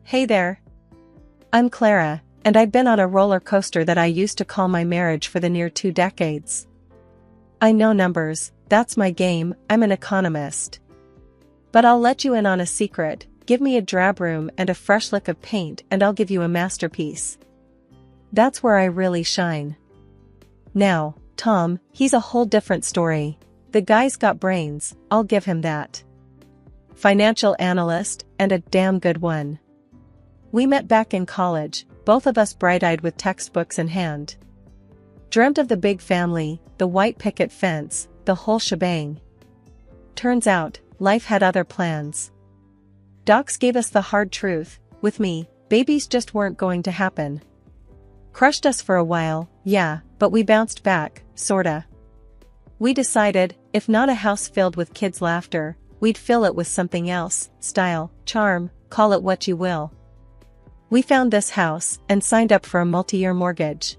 Hey there. I'm Clara, and I've been on a roller coaster that I used to call my marriage for the near 2 decades. I know numbers, that's my game, I'm an economist. But I'll let you in on a secret, give me a drab room and a fresh lick of paint and I'll give you a masterpiece. That's where I really shine. Now, Tom, he's a whole different story. The guy's got brains, I'll give him that. Financial analyst, and a damn good one. We met back in college, both of us bright-eyed with textbooks in hand. Dreamt of the big family, the white picket fence, the whole shebang. Turns out, life had other plans. Docs gave us the hard truth, with me, babies just weren't going to happen. Crushed us for a while, yeah, but we bounced back, sorta. We decided, if not a house filled with kids' laughter, we'd fill it with something else, style, charm, call it what you will. We found this house, and signed up for a multi-year mortgage.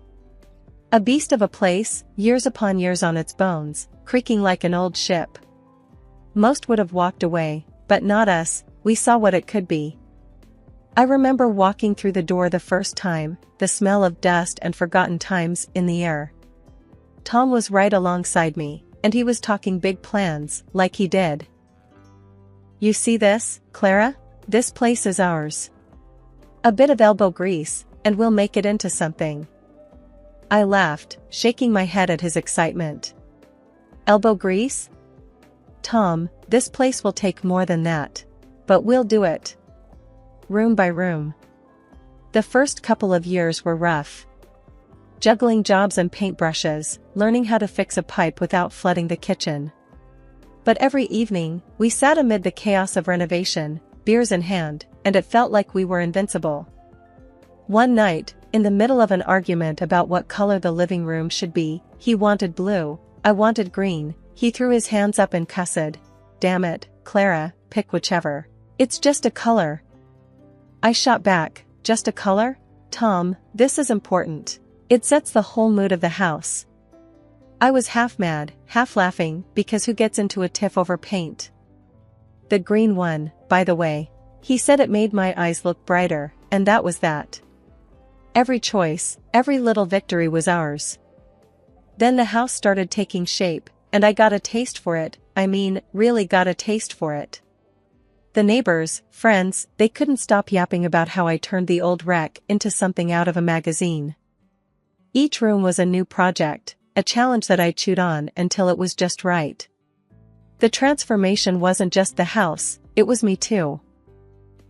A beast of a place, years upon years on its bones, creaking like an old ship. Most would have walked away, but not us, we saw what it could be. I remember walking through the door the first time, the smell of dust and forgotten times in the air. Tom was right alongside me, and he was talking big plans, like he did. You see this, Clara? This place is ours. A bit of elbow grease, and we'll make it into something. I laughed, shaking my head at his excitement. Elbow grease? Tom, this place will take more than that. But we'll do it. Room by room. The first couple of years were rough. Juggling jobs and paintbrushes, learning how to fix a pipe without flooding the kitchen. But every evening, we sat amid the chaos of renovation, beers in hand, and it felt like we were invincible. One night, in the middle of an argument about what color the living room should be, he wanted blue, I wanted green, he threw his hands up and cussed. Damn it, Clara, pick whichever. It's just a color. I shot back, just a color? Tom, this is important. It sets the whole mood of the house. I was half mad, half laughing, because who gets into a tiff over paint? The green one, by the way. He said it made my eyes look brighter, and that was that. Every choice, every little victory was ours. Then the house started taking shape, and I got a taste for it, really got a taste for it. The neighbors, friends, they couldn't stop yapping about how I turned the old wreck into something out of a magazine. Each room was a new project, a challenge that I chewed on until it was just right. The transformation wasn't just the house, it was me too.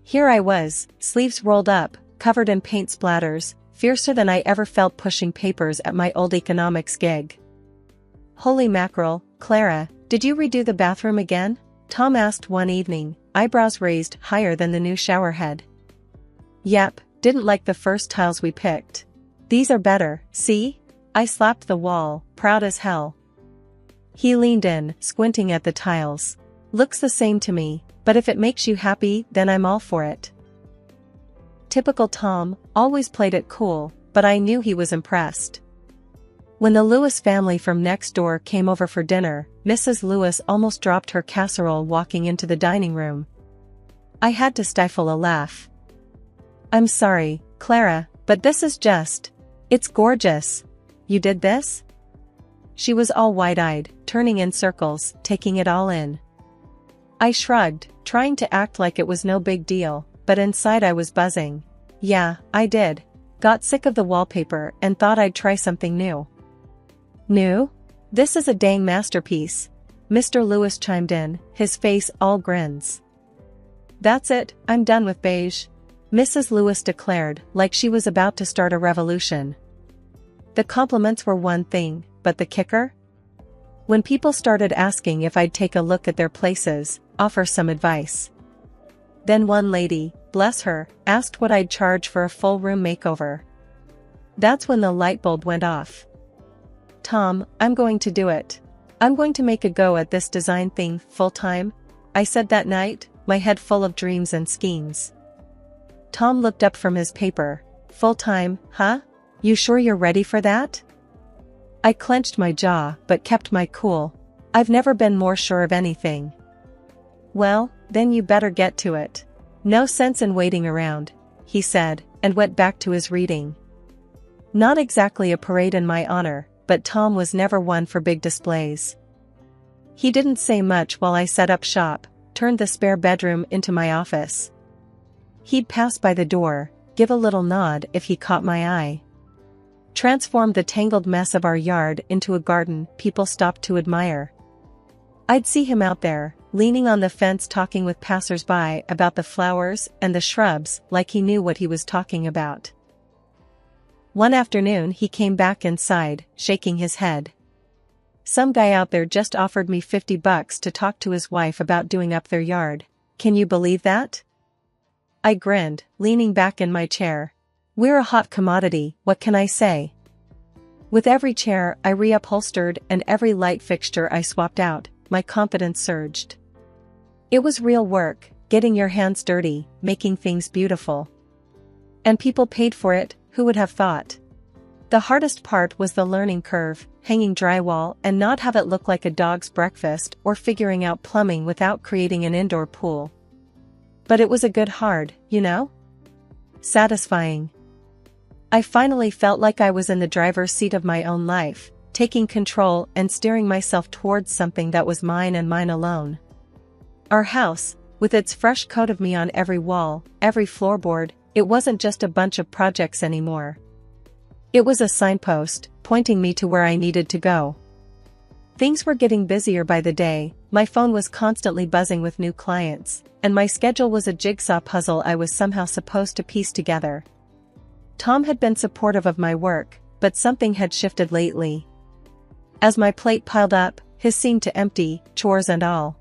Here I was, sleeves rolled up, covered in paint splatters, fiercer than I ever felt pushing papers at my old economics gig. Holy mackerel, Clara, did you redo the bathroom again? Tom asked one evening, eyebrows raised higher than the new shower head. Yep, didn't like the first tiles we picked. These are better, see? I slapped the wall, proud as hell. He leaned in, squinting at the tiles. Looks the same to me, but if it makes you happy, then I'm all for it. Typical Tom, always played it cool, but I knew he was impressed. When the Lewis family from next door came over for dinner, Mrs. Lewis almost dropped her casserole walking into the dining room. I had to stifle a laugh. I'm sorry, Clara, but this is just... It's gorgeous. You did this? She was all wide-eyed, turning in circles, taking it all in. I shrugged, trying to act like it was no big deal, but inside I was buzzing. Yeah, I did. Got sick of the wallpaper and thought I'd try something new. New? This is a dang masterpiece. Mr. Lewis chimed in, his face all grins. That's it, I'm done with beige. Mrs. Lewis declared, like she was about to start a revolution. The compliments were one thing, but the kicker? When people started asking if I'd take a look at their places, offer some advice. Then one lady, bless her, asked what I'd charge for a full room makeover. That's when the light bulb went off. Tom, I'm going to do it. I'm going to make a go at this design thing full-time, I said that night, my head full of dreams and schemes. Tom looked up from his paper. Full-time, huh? You sure you're ready for that? I clenched my jaw but kept my cool. I've never been more sure of anything. Well, then you better get to it. No sense in waiting around. he said, and went back to his reading. Not exactly a parade in my honor, but Tom was never one for big displays. He didn't say much while I set up shop, turned the spare bedroom into my office. He'd pass by the door, give a little nod if he caught my eye. Transformed the tangled mess of our yard into a garden people stopped to admire. I'd see him out there, leaning on the fence talking with passers-by about the flowers and the shrubs like he knew what he was talking about. One afternoon he came back inside, shaking his head. Some guy out there just offered me $50 to talk to his wife about doing up their yard. Can you believe that? I grinned, leaning back in my chair. We're a hot commodity, what can I say? With every chair I reupholstered and every light fixture I swapped out, my confidence surged. It was real work, getting your hands dirty, making things beautiful. And people paid for it, who would have thought? The hardest part was the learning curve, hanging drywall and not have it look like a dog's breakfast or figuring out plumbing without creating an indoor pool. But it was a good hard, you know? Satisfying. I finally felt like I was in the driver's seat of my own life, taking control and steering myself towards something that was mine and mine alone. Our house, with its fresh coat of me on every wall, every floorboard, it wasn't just a bunch of projects anymore. It was a signpost, pointing me to where I needed to go. Things were getting busier by the day, my phone was constantly buzzing with new clients, and my schedule was a jigsaw puzzle I was somehow supposed to piece together. Tom had been supportive of my work, but something had shifted lately. As my plate piled up, his seemed to empty, chores and all.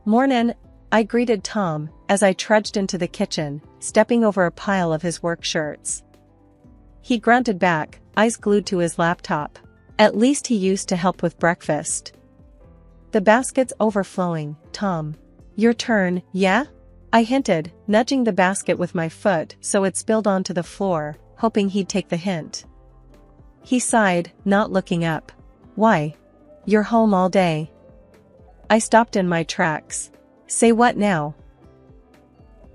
"Mornin'," I greeted Tom, as I trudged into the kitchen, stepping over a pile of his work shirts. He grunted back, eyes glued to his laptop. At least he used to help with breakfast. "The basket's overflowing, Tom. Your turn, yeah?" I hinted, nudging the basket with my foot so it spilled onto the floor, hoping he'd take the hint. He sighed, not looking up. "Why? You're home all day." I stopped in my tracks. "Say what now?"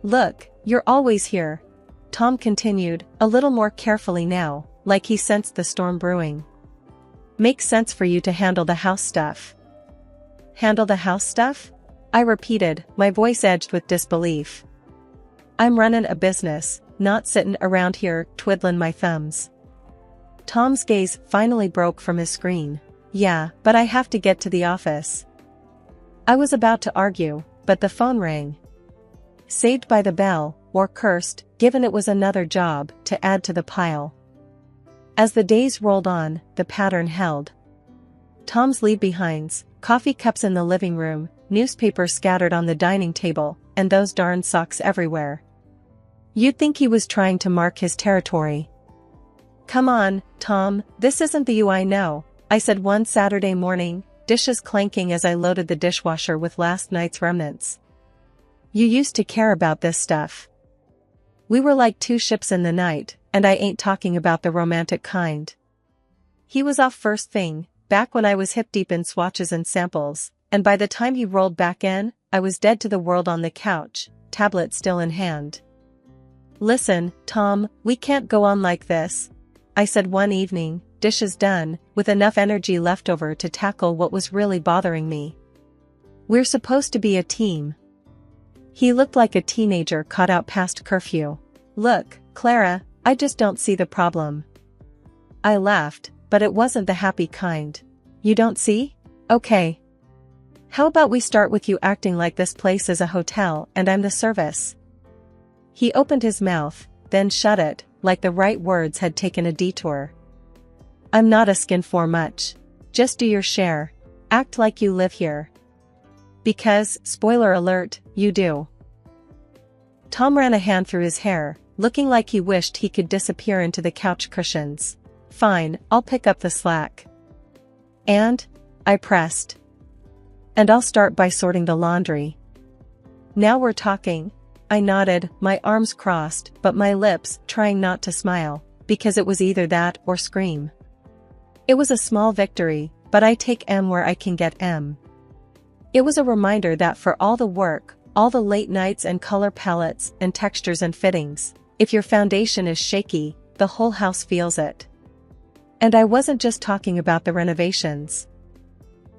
"Look, you're always here," Tom continued, a little more carefully now, like he sensed the storm brewing. "Makes sense for you to handle the house stuff." "Handle the house stuff?" I repeated, my voice edged with disbelief. "I'm running a business, not sitting around here twiddling my thumbs." Tom's gaze finally broke from his screen. "Yeah, but I have to get to the office." I was about to argue, but the phone rang. Saved by the bell, or cursed, given it was another job to add to the pile. As the days rolled on, the pattern held. Tom's leave-behinds, coffee cups in the living room, newspapers scattered on the dining table, and those darn socks everywhere. You'd think he was trying to mark his territory. "Come on, Tom, this isn't the you I know," I said one Saturday morning, dishes clanking as I loaded the dishwasher with last night's remnants. "You used to care about this stuff. We were like two ships in the night, and I ain't talking about the romantic kind." He was off first thing, back when I was hip-deep in swatches and samples, and by the time he rolled back in, I was dead to the world on the couch, tablet still in hand. "Listen, Tom, we can't go on like this," I said one evening, dishes done, with enough energy left over to tackle what was really bothering me. "We're supposed to be a team." He looked like a teenager caught out past curfew. "Look, Clara, I just don't see the problem." I laughed, but it wasn't the happy kind. "You don't see? Okay. How about we start with you acting like this place is a hotel and I'm the service?" He opened his mouth, then shut it, like the right words had taken a detour. "I'm not asking for much. Just do your share. Act like you live here. Because, spoiler alert, you do." Tom ran a hand through his hair, looking like he wished he could disappear into the couch cushions. "Fine, I'll pick up the slack." "And?" I pressed. "And I'll start by sorting the laundry." "Now we're talking." I nodded, my arms crossed, but my lips trying not to smile, because it was either that or scream. It was a small victory, but I take M where I can get M. It was a reminder that for all the work, all the late nights and color palettes and textures and fittings, If your foundation is shaky, the whole house feels it. And I wasn't just talking about the renovations.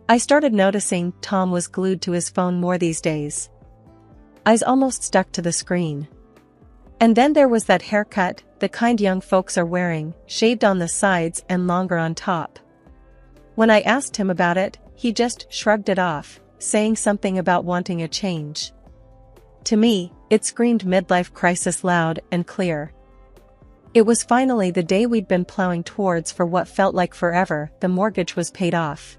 I started noticing Tom was glued to his phone more these days. Eyes almost stuck to the screen. And then there was that haircut, the kind young folks are wearing, shaved on the sides and longer on top. When I asked him about it, he just shrugged it off, saying something about wanting a change. To me, it screamed midlife crisis loud and clear. It was finally the day we'd been plowing towards for what felt like forever. The mortgage was paid off.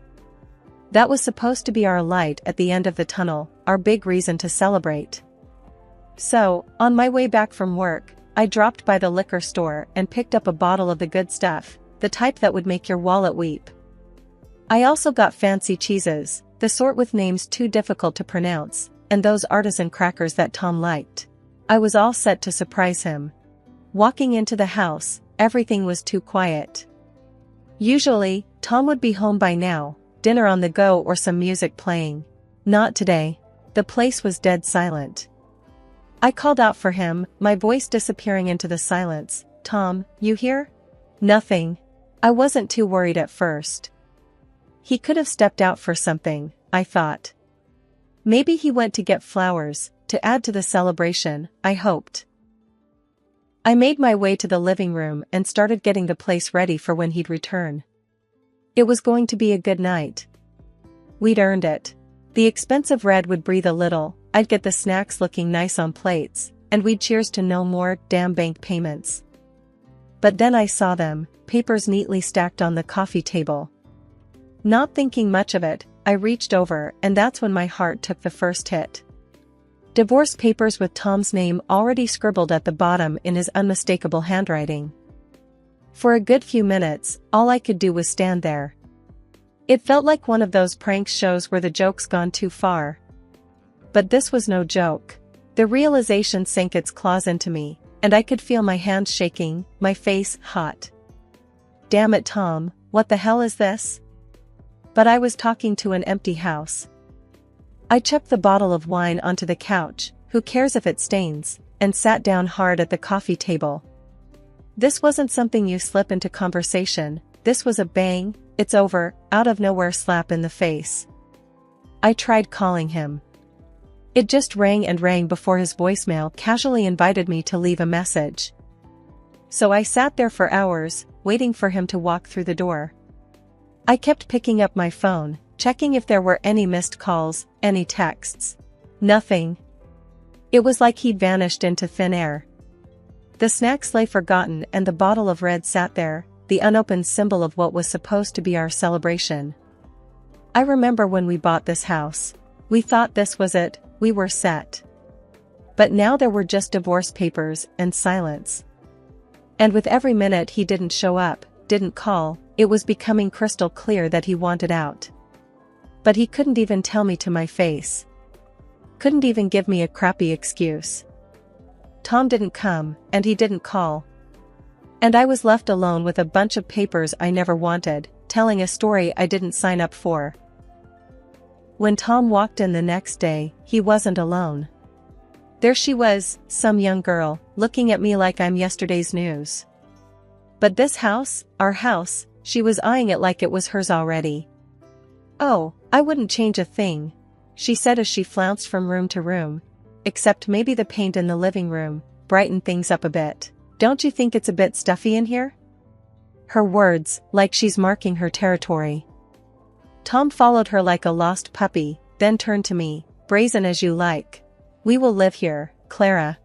That was supposed to be our light at the end of the tunnel, our big reason to celebrate. So, on my way back from work, I dropped by the liquor store and picked up a bottle of the good stuff, the type that would make your wallet weep. I also got fancy cheeses, the sort with names too difficult to pronounce, and those artisan crackers that Tom liked. I was all set to surprise him. Walking into the house, everything was too quiet. Usually, Tom would be home by now, dinner on the go or some music playing. Not today. The place was dead silent. I called out for him, my voice disappearing into the silence. "Tom, you here?" "Nothing." I wasn't too worried at first. He could have stepped out for something, I thought. Maybe he went to get flowers, to add to the celebration, I hoped. I made my way to the living room and started getting the place ready for when he'd return. It was going to be a good night. We'd earned it. The expensive red would breathe a little, I'd get the snacks looking nice on plates, and we'd cheers to no more damn bank payments. But then I saw them, papers neatly stacked on the coffee table. Not thinking much of it, I reached over and that's when my heart took the first hit. Divorce papers with Tom's name already scribbled at the bottom in his unmistakable handwriting. For a good few minutes, all I could do was stand there. It felt like one of those prank shows where the joke's gone too far. But this was no joke. The realization sank its claws into me, and I could feel my hands shaking, my face hot. Damn it, Tom, what the hell is this? But I was talking to an empty house. I chucked the bottle of wine onto the couch, who cares if it stains, and sat down hard at the coffee table. This wasn't something you slip into conversation, this was a bang, it's over, out of nowhere slap in the face. I tried calling him. It just rang and rang before his voicemail casually invited me to leave a message. So I sat there for hours, waiting for him to walk through the door. I kept picking up my phone, checking if there were any missed calls, any texts. Nothing. It was like he'd vanished into thin air. The snacks lay forgotten and the bottle of red sat there, the unopened symbol of what was supposed to be our celebration. I remember when we bought this house. We thought this was it, we were set. But now there were just divorce papers and silence. And with every minute he didn't show up, didn't call, it was becoming crystal clear that he wanted out. But he couldn't even tell me to my face. Couldn't even give me a crappy excuse. Tom didn't come, and he didn't call. And I was left alone with a bunch of papers I never wanted, telling a story I didn't sign up for. When Tom walked in the next day, he wasn't alone. There she was, some young girl, looking at me like I'm yesterday's news. But this house, our house, she was eyeing it like it was hers already. "Oh, I wouldn't change a thing," she said as she flounced from room to room. "Except maybe the paint in the living room, brighten things up a bit. Don't you think it's a bit stuffy in here?" Her words, like she's marking her territory. Tom followed her like a lost puppy, then turned to me, "Brazen as you like. We will live here, Clara.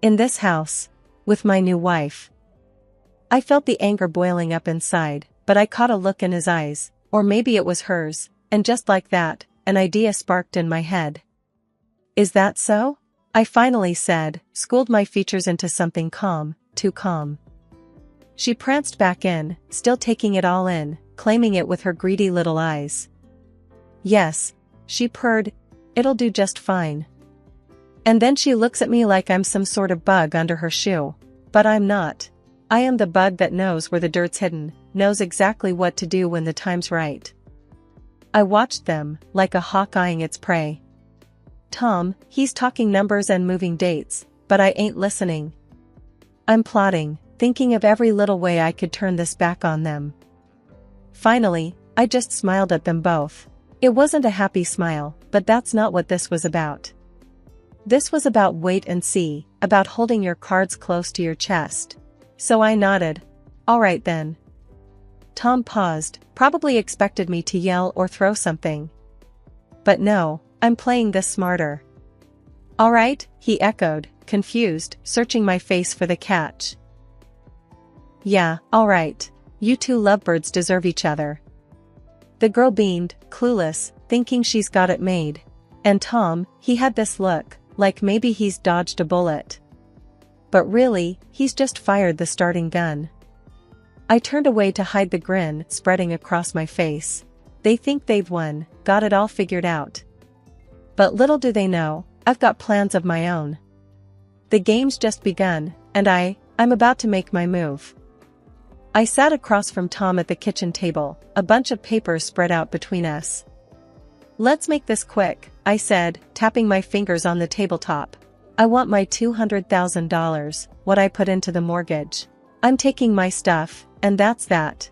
In this house. With my new wife." I felt the anger boiling up inside, but I caught a look in his eyes, or maybe it was hers, and just like that, an idea sparked in my head. "Is that so?" I finally said, schooled my features into something calm, too calm. She pranced back in, still taking it all in, claiming it with her greedy little eyes. "Yes," she purred, "it'll do just fine." And then she looks at me like I'm some sort of bug under her shoe. But I'm not. I am the bug that knows where the dirt's hidden, knows exactly what to do when the time's right. I watched them, like a hawk eyeing its prey. Tom, he's talking numbers and moving dates, but I ain't listening. I'm plotting, thinking of every little way I could turn this back on them. Finally, I just smiled at them both. It wasn't a happy smile, but that's not what this was about. This was about wait and see, about holding your cards close to your chest. So I nodded. All right then. Tom paused, probably expected me to yell or throw something. But no, I'm playing this smarter. All right, he echoed, confused, searching my face for the catch. Yeah, all right. You two lovebirds deserve each other. The girl beamed, clueless, thinking she's got it made. And Tom, he had this look, like maybe he's dodged a bullet. But really, he's just fired the starting gun. I turned away to hide the grin spreading across my face. They think they've won, got it all figured out. But little do they know, I've got plans of my own. The game's just begun, and I'm about to make my move. I sat across from Tom at the kitchen table, a bunch of papers spread out between us. Let's make this quick, I said, tapping my fingers on the tabletop. I want my $200,000, what I put into the mortgage. I'm taking my stuff, and that's that.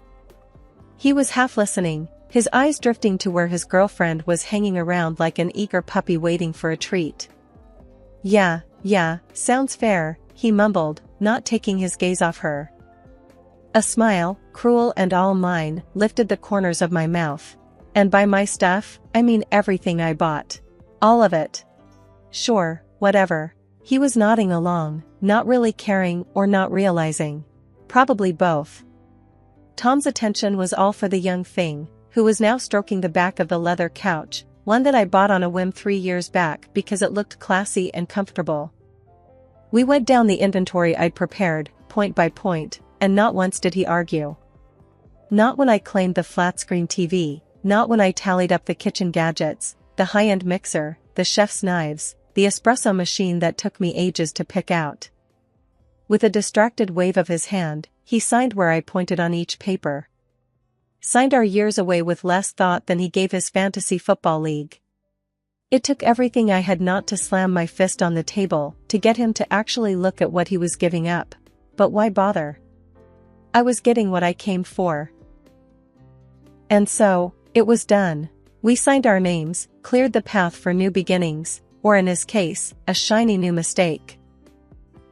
He was half listening, his eyes drifting to where his girlfriend was hanging around like an eager puppy waiting for a treat. Yeah, sounds fair, he mumbled, not taking his gaze off her. A smile, cruel and all mine, lifted the corners of my mouth. And by my stuff, I mean everything I bought. All of it. Sure, whatever. He was nodding along, not really caring or not realizing. Probably both. Tom's attention was all for the young thing, who was now stroking the back of the leather couch, one that I bought on a whim 3 years back because it looked classy and comfortable. We went down the inventory I'd prepared, point by point, and not once did he argue. Not when I claimed the flat-screen TV, not when I tallied up the kitchen gadgets, the high-end mixer, the chef's knives, the espresso machine that took me ages to pick out. With a distracted wave of his hand, he signed where I pointed on each paper. Signed our years away with less thought than he gave his fantasy football league. It took everything I had not to slam my fist on the table to get him to actually look at what he was giving up. But why bother? I was getting what I came for. And so, it was done. We signed our names, cleared the path for new beginnings, or in his case, a shiny new mistake.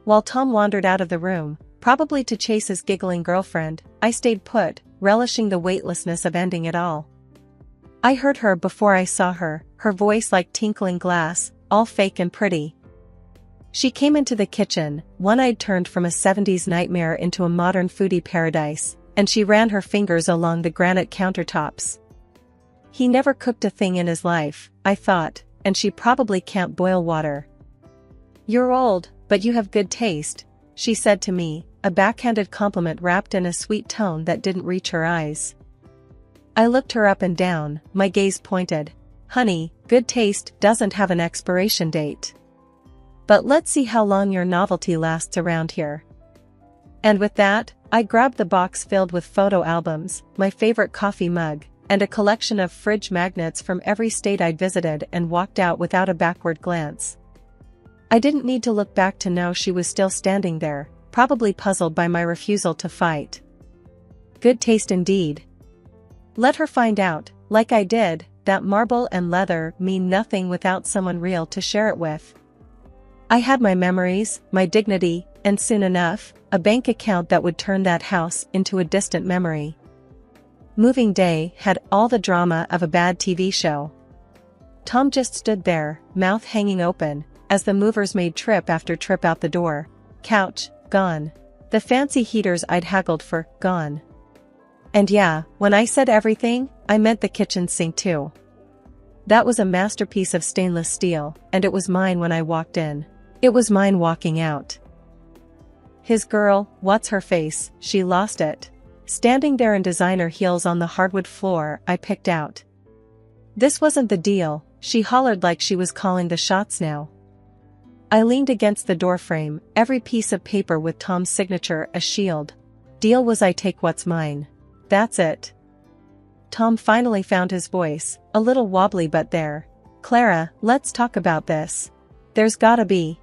While Tom wandered out of the room, probably to chase his giggling girlfriend, I stayed put, relishing the weightlessness of ending it all. I heard her before I saw her, her voice like tinkling glass, all fake and pretty. She came into the kitchen, one-eyed turned from a 70s nightmare into a modern foodie paradise, and she ran her fingers along the granite countertops. He never cooked a thing in his life, I thought, and she probably can't boil water. You're old, but you have good taste, she said to me, a backhanded compliment wrapped in a sweet tone that didn't reach her eyes. I looked her up and down, my gaze pointed. Honey, good taste doesn't have an expiration date. But let's see how long your novelty lasts around here. And with that, I grabbed the box filled with photo albums, my favorite coffee mug, and a collection of fridge magnets from every state I'd visited and walked out without a backward glance. I didn't need to look back to know she was still standing there, probably puzzled by my refusal to fight. Good taste indeed. Let her find out, like I did, that marble and leather mean nothing without someone real to share it with. I had my memories, my dignity, and soon enough, a bank account that would turn that house into a distant memory. Moving day had all the drama of a bad TV show. Tom just stood there, mouth hanging open, as the movers made trip after trip out the door. Couch, gone. The fancy heaters I'd haggled for, gone. And yeah, when I said everything, I meant the kitchen sink too. That was a masterpiece of stainless steel, and it was mine when I walked in. It was mine walking out. His girl, what's her face, she lost it. Standing there in designer heels on the hardwood floor I picked out. This wasn't the deal, she hollered like she was calling the shots now. I leaned against the doorframe, every piece of paper with Tom's signature a shield. Deal was I take what's mine. That's it. Tom finally found his voice, a little wobbly but there. Clara, let's talk about this. There's gotta be.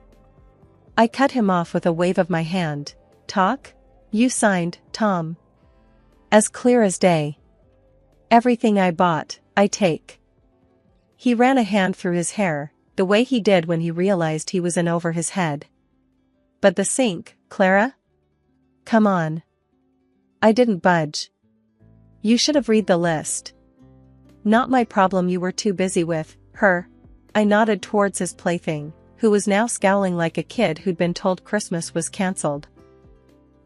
I cut him off with a wave of my hand. Talk? You signed, Tom. As clear as day. Everything I bought, I take. He ran a hand through his hair, the way he did when he realized he was in over his head. But the sink, Clara? Come on. I didn't budge. You should have read the list. Not my problem, you were too busy with her. I nodded towards his plaything, who was now scowling like a kid who'd been told Christmas was cancelled.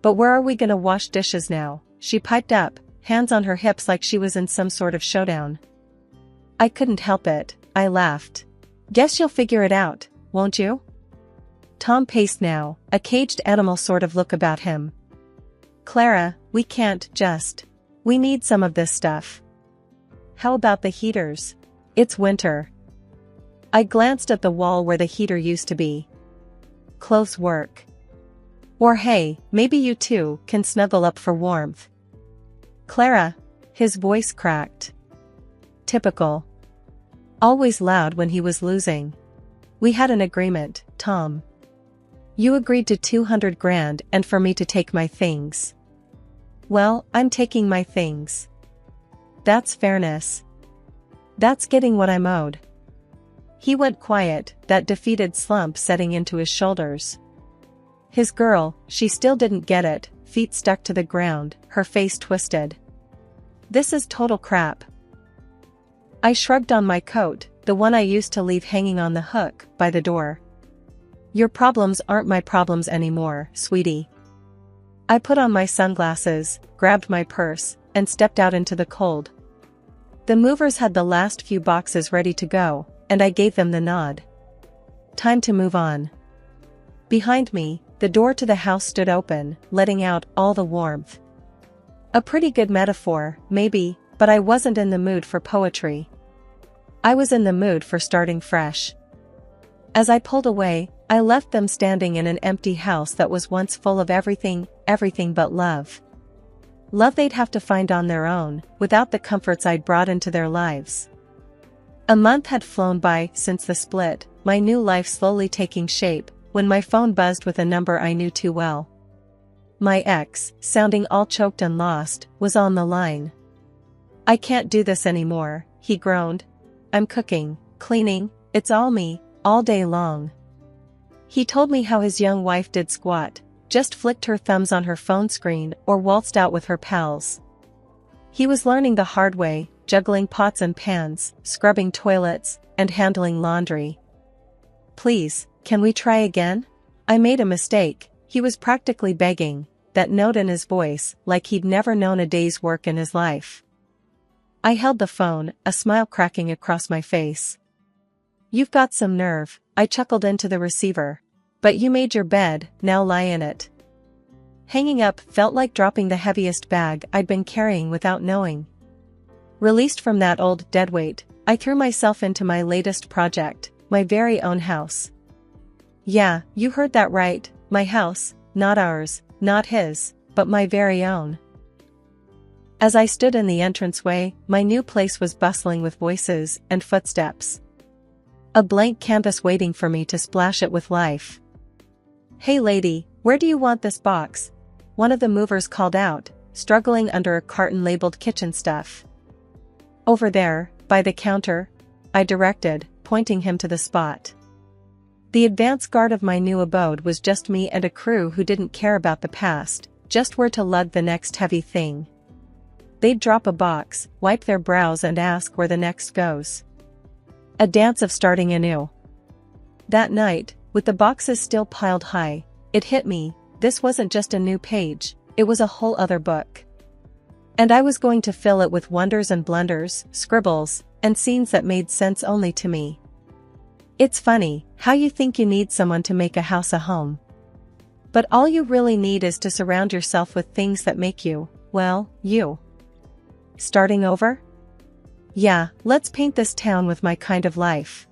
But where are we gonna wash dishes now? She piped up, hands on her hips like she was in some sort of showdown. I couldn't help it, I laughed. Guess you'll figure it out, won't you? Tom paced now, a caged animal sort of look about him. Clara, we can't just. We need some of this stuff. How about the heaters? It's winter. I glanced at the wall where the heater used to be. Close work. Or hey, maybe you two can snuggle up for warmth. Clara. His voice cracked. Typical. Always loud when he was losing. We had an agreement, Tom. You agreed to 200 grand and for me to take my things. Well, I'm taking my things. That's fairness. That's getting what I'm owed. He went quiet, that defeated slump setting into his shoulders. His girl, she still didn't get it, feet stuck to the ground, her face twisted. This is total crap. I shrugged on my coat, the one I used to leave hanging on the hook, by the door. Your problems aren't my problems anymore, sweetie. I put on my sunglasses, grabbed my purse, and stepped out into the cold. The movers had the last few boxes ready to go, and I gave them the nod. Time to move on. Behind me, the door to the house stood open, letting out all the warmth. A pretty good metaphor, maybe, but I wasn't in the mood for poetry. I was in the mood for starting fresh. As I pulled away, I left them standing in an empty house that was once full of everything but love. Love they'd have to find on their own, without the comforts I'd brought into their lives. A month had flown by since the split, my new life slowly taking shape, when my phone buzzed with a number I knew too well. My ex, sounding all choked and lost, was on the line. I can't do this anymore, he groaned. I'm cooking, cleaning, it's all me, all day long. He told me how his young wife did squat, just flicked her thumbs on her phone screen or waltzed out with her pals. He was learning the hard way, juggling pots and pans, scrubbing toilets, and handling laundry. Please, can we try again? I made a mistake, he was practically begging, that note in his voice, like he'd never known a day's work in his life. I held the phone, a smile cracking across my face. You've got some nerve, I chuckled into the receiver. But you made your bed, now lie in it. Hanging up felt like dropping the heaviest bag I'd been carrying without knowing. Released from that old deadweight, I threw myself into my latest project, my very own house. Yeah, you heard that right, my house, not ours, not his, but my very own. As I stood in the entranceway, my new place was bustling with voices and footsteps. A blank canvas waiting for me to splash it with life. Hey lady, where do you want this box? One of the movers called out, struggling under a carton labeled kitchen stuff. Over there, by the counter, I directed, pointing him to the spot. The advance guard of my new abode was just me and a crew who didn't care about the past, just where to lug the next heavy thing. They'd drop a box, wipe their brows and ask where the next goes. A dance of starting anew. That night, with the boxes still piled high, it hit me, this wasn't just a new page, it was a whole other book. And I was going to fill it with wonders and blunders, scribbles, and scenes that made sense only to me. It's funny, how you think you need someone to make a house a home. But all you really need is to surround yourself with things that make you, well, you. Starting over? Yeah, let's paint this town with my kind of life.